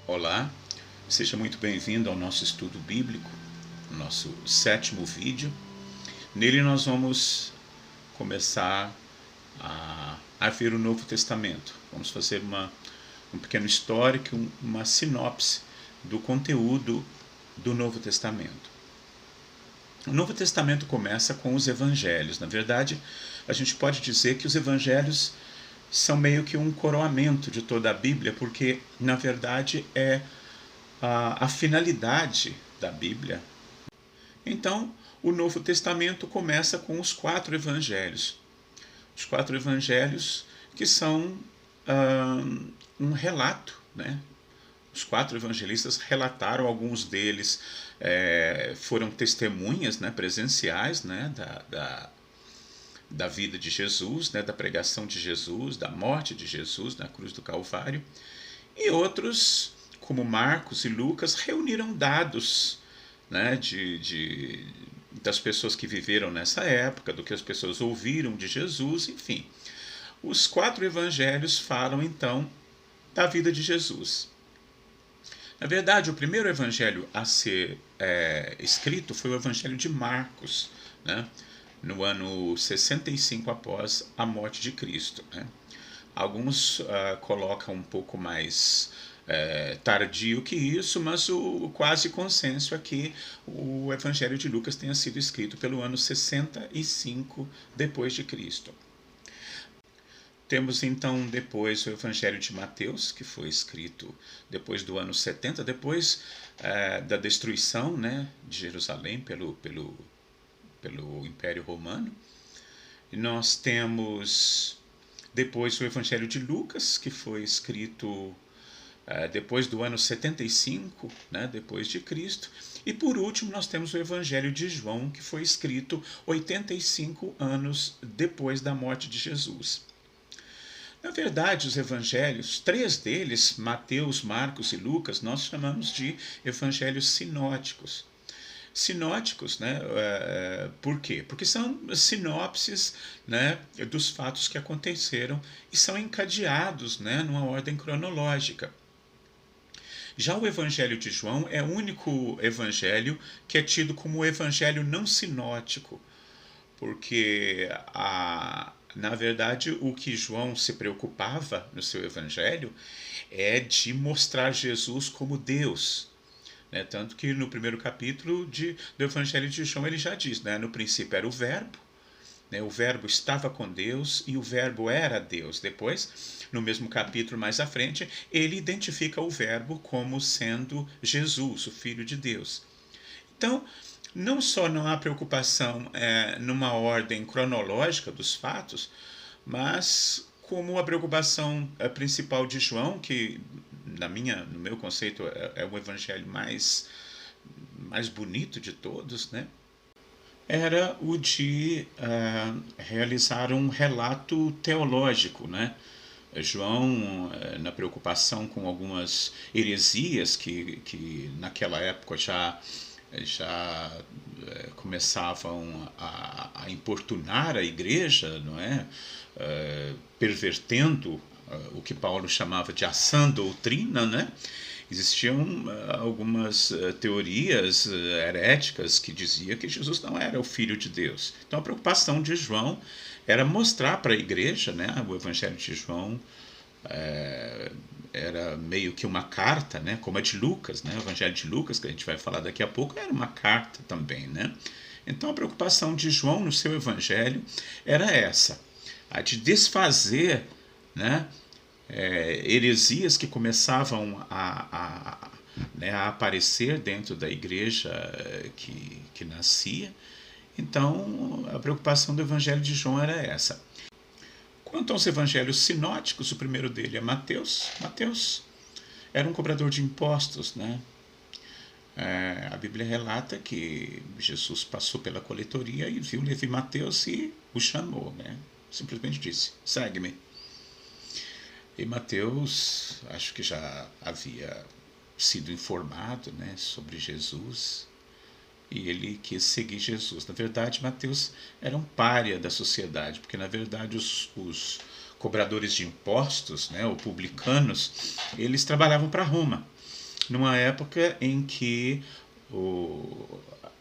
Olá, seja muito bem-vindo ao nosso estudo bíblico, nosso 7º vídeo. Nele nós vamos começar a ver o Novo Testamento. Vamos fazer um pequeno histórico, uma sinopse do conteúdo do Novo Testamento. O Novo Testamento começa com os evangelhos. Na verdade, a gente pode dizer que os evangelhos são meio que um coroamento de toda a Bíblia, porque, na verdade, é a finalidade da Bíblia. Então, o Novo Testamento começa com os 4 evangelhos. Os 4 evangelhos que são um relato, né? Os 4 evangelistas relataram, alguns deles foram testemunhas, né, presenciais, né, da vida de Jesus, né, da pregação de Jesus, da morte de Jesus na cruz do Calvário. E outros, como Marcos e Lucas, reuniram dados, né, das pessoas que viveram nessa época, do que as pessoas ouviram de Jesus, enfim. Os 4 evangelhos falam, então, da vida de Jesus. Na verdade, o primeiro evangelho a ser escrito foi o evangelho de Marcos, né, no ano 65 após a morte de Cristo, né. Alguns colocam um pouco mais tardio que isso, mas o quase consenso é que o Evangelho de Lucas tenha sido escrito pelo ano 65 depois de Cristo. Temos então depois o Evangelho de Mateus, que foi escrito depois do ano 70, depois da destruição, né, de Jerusalém pelo Império Romano. E nós temos depois o Evangelho de Lucas, que foi escrito depois do ano 75, né, depois de Cristo. E por último nós temos o Evangelho de João, que foi escrito 85 anos depois da morte de Jesus. Na verdade, os evangelhos, 3 deles, Mateus, Marcos e Lucas, nós chamamos de evangelhos sinóticos. Sinóticos, né? Por quê? Porque são sinopses, né, dos fatos que aconteceram e são encadeados, né, numa ordem cronológica. Já o Evangelho de João é o único evangelho que é tido como o evangelho não sinótico, porque na verdade o que João se preocupava no seu evangelho é de mostrar Jesus como Deus. Tanto que no primeiro capítulo do Evangelho de João ele já diz, né, no princípio era o verbo, né, o verbo estava com Deus e o verbo era Deus. Depois, no mesmo capítulo mais à frente, ele identifica o verbo como sendo Jesus, o Filho de Deus. Então, não só não há preocupação numa ordem cronológica dos fatos, mas como a preocupação principal de João, que no meu conceito é o evangelho mais bonito de todos, né, era o de realizar um relato teológico, né. João, na preocupação com algumas heresias que naquela época já começavam a importunar a igreja, não é? Pervertendo o que Paulo chamava de a sã doutrina, né? Existiam algumas teorias heréticas que diziam que Jesus não era o Filho de Deus. Então a preocupação de João era mostrar para a igreja, né? O Evangelho de João era meio que uma carta, né, como a de Lucas, né, o Evangelho de Lucas, que a gente vai falar daqui a pouco, era uma carta também, né. Então a preocupação de João no seu Evangelho era essa, a de desfazer, né, heresias que começavam né, a aparecer dentro da igreja que nascia. Então a preocupação do Evangelho de João era essa. Quanto aos evangelhos sinóticos, o primeiro dele é Mateus. Mateus era um cobrador de impostos, né? A Bíblia relata que Jesus passou pela coletoria e viu Levi Mateus e o chamou, né? Simplesmente disse, segue-me. E Mateus, acho que já havia sido informado, né, sobre Jesus, e ele quis seguir Jesus. Na verdade, Mateus era um pária da sociedade, porque na verdade os cobradores de impostos, né, ou publicanos, eles trabalhavam para Roma. numa época em que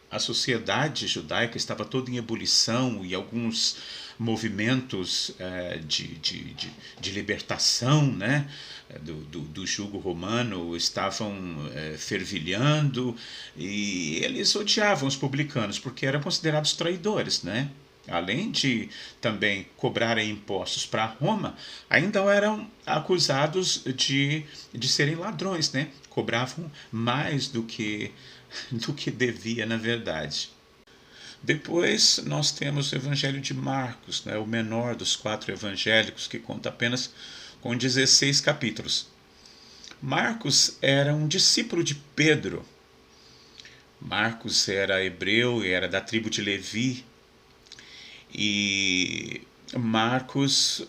a sociedade judaica estava toda em ebulição e alguns movimentos de libertação, né, do jugo romano estavam fervilhando, e eles odiavam os publicanos porque eram considerados traidores, né? Além de também cobrarem impostos para Roma, ainda eram acusados de serem ladrões, né? Cobravam mais do que devia, na verdade. Depois nós temos o Evangelho de Marcos, né, o menor dos 4 evangélicos, que conta apenas com 16 capítulos. Marcos era um discípulo de Pedro. Marcos era hebreu e era da tribo de Levi. E Marcos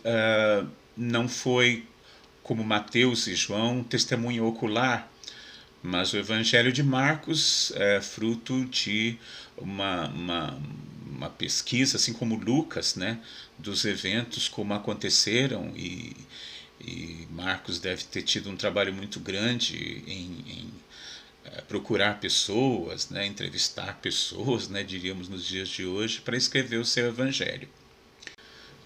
não foi, como Mateus e João, testemunha ocular, mas o Evangelho de Marcos é fruto de uma pesquisa, assim como Lucas, né, dos eventos como aconteceram, e Marcos deve ter tido um trabalho muito grande em procurar pessoas, né, entrevistar pessoas, né, diríamos nos dias de hoje, para escrever o seu Evangelho.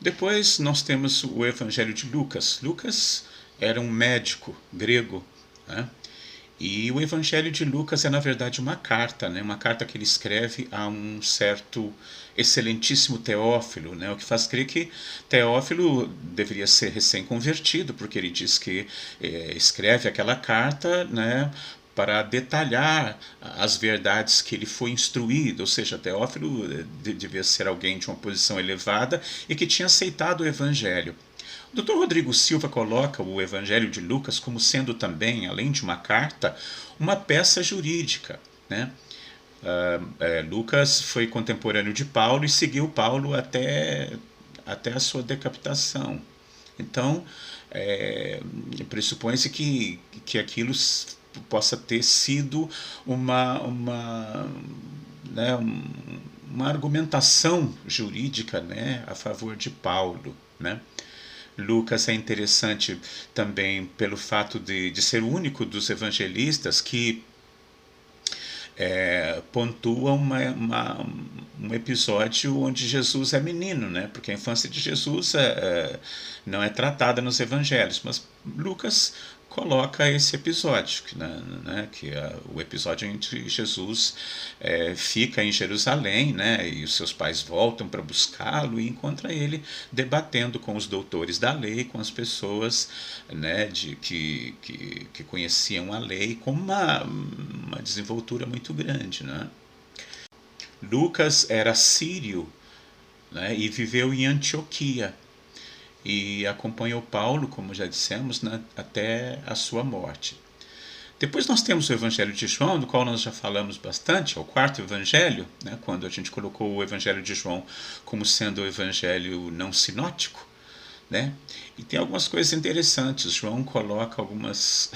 Depois nós temos o Evangelho de Lucas. Lucas era um médico grego, né? E o Evangelho de Lucas é, na verdade, uma carta, né? Uma carta que ele escreve a um certo excelentíssimo Teófilo, né? O que faz crer que Teófilo deveria ser recém-convertido, porque ele diz que escreve aquela carta, né, para detalhar as verdades que ele foi instruído, ou seja, Teófilo devia ser alguém de uma posição elevada e que tinha aceitado o Evangelho. O Dr. Rodrigo Silva coloca o Evangelho de Lucas como sendo também, além de uma carta, uma peça jurídica, né? Lucas foi contemporâneo de Paulo e seguiu Paulo até a sua decapitação. Então, pressupõe-se que aquilo possa ter sido né, uma argumentação jurídica, né, a favor de Paulo, né? Lucas é interessante também pelo fato de ser o único dos evangelistas que pontua um episódio onde Jesus é menino, né? Porque a infância de Jesus não é tratada nos evangelhos, mas Lucas coloca esse episódio, né, que é o episódio em que Jesus fica em Jerusalém, né, e os seus pais voltam para buscá-lo e encontra ele debatendo com os doutores da lei, com as pessoas, né, que conheciam a lei, com uma desenvoltura muito grande, né? Lucas era sírio, né, e viveu em Antioquia, e acompanhou Paulo, como já dissemos, né, até a sua morte. Depois nós temos o Evangelho de João, do qual nós já falamos bastante, é o 4º Evangelho, né, quando a gente colocou o Evangelho de João como sendo o Evangelho não sinótico, né? E tem algumas coisas interessantes. João coloca algumas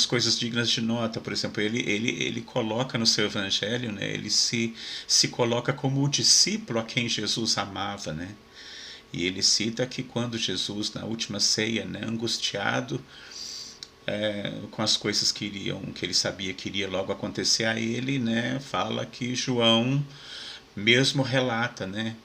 coisas dignas de nota. Por exemplo, ele coloca no seu Evangelho, né, ele se coloca como o discípulo a quem Jesus amava, né? E ele cita que quando Jesus, na última ceia, né, angustiado com as coisas que ele sabia que iria logo acontecer a ele, né, fala que João mesmo relata, né,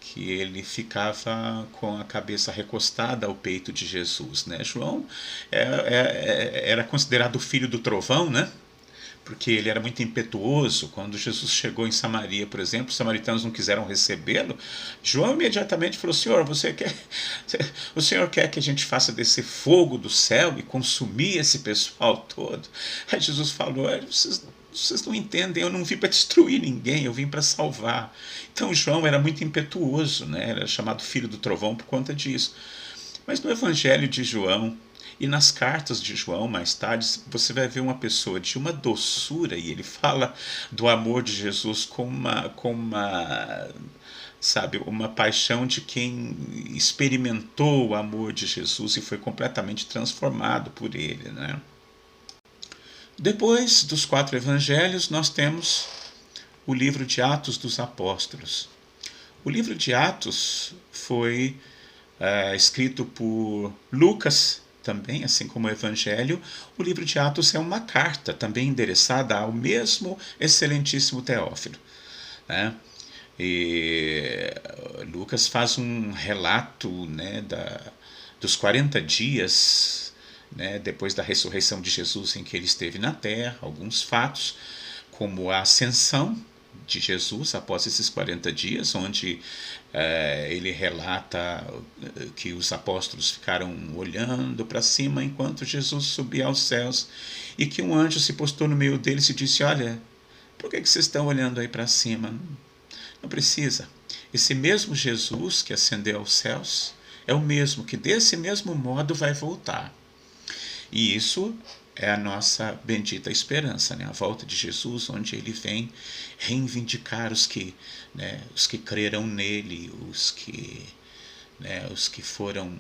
que ele ficava com a cabeça recostada ao peito de Jesus, né? João era considerado o filho do trovão, né? Porque ele era muito impetuoso. Quando Jesus chegou em Samaria, por exemplo, os samaritanos não quiseram recebê-lo. João imediatamente falou: o Senhor quer que a gente faça descer fogo do céu e consumir esse pessoal todo? Aí Jesus falou: vocês não entendem, eu não vim para destruir ninguém, eu vim para salvar. Então João era muito impetuoso, né? Era chamado filho do trovão por conta disso. Mas no Evangelho de João e nas cartas de João, mais tarde, você vai ver uma pessoa de uma doçura, e ele fala do amor de Jesus com sabe, uma paixão de quem experimentou o amor de Jesus e foi completamente transformado por ele, né? Depois dos 4 evangelhos, nós temos o livro de Atos dos Apóstolos. O livro de Atos foi escrito por Lucas, também, assim como o Evangelho, o livro de Atos é uma carta também endereçada ao mesmo excelentíssimo Teófilo, né? E Lucas faz um relato, né, dos 40 dias, né, depois da ressurreição de Jesus em que ele esteve na terra, alguns fatos, como a ascensão de Jesus após esses 40 dias, onde ele relata que os apóstolos ficaram olhando para cima enquanto Jesus subia aos céus e que um anjo se postou no meio deles e disse: olha, por que vocês estão olhando aí para cima? Não precisa. Esse mesmo Jesus que ascendeu aos céus é o mesmo que desse mesmo modo vai voltar. E isso é a nossa bendita esperança, né? A volta de Jesus, onde ele vem reivindicar os que creram nele, os que foram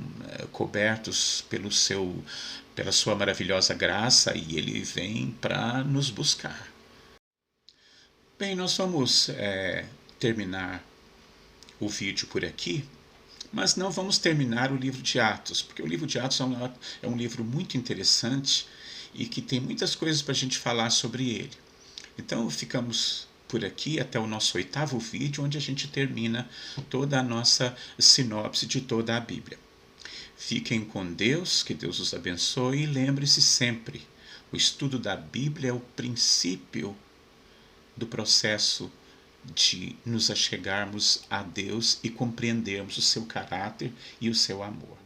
cobertos pela sua maravilhosa graça, e ele vem para nos buscar. Bem, nós vamos terminar o vídeo por aqui, mas não vamos terminar o livro de Atos, porque o livro de Atos é um livro muito interessante e que tem muitas coisas para a gente falar sobre ele. Então ficamos por aqui até o nosso 8º vídeo, onde a gente termina toda a nossa sinopse de toda a Bíblia. Fiquem com Deus, que Deus os abençoe, e lembre-se sempre, o estudo da Bíblia é o princípio do processo de nos achegarmos a Deus e compreendermos o seu caráter e o seu amor.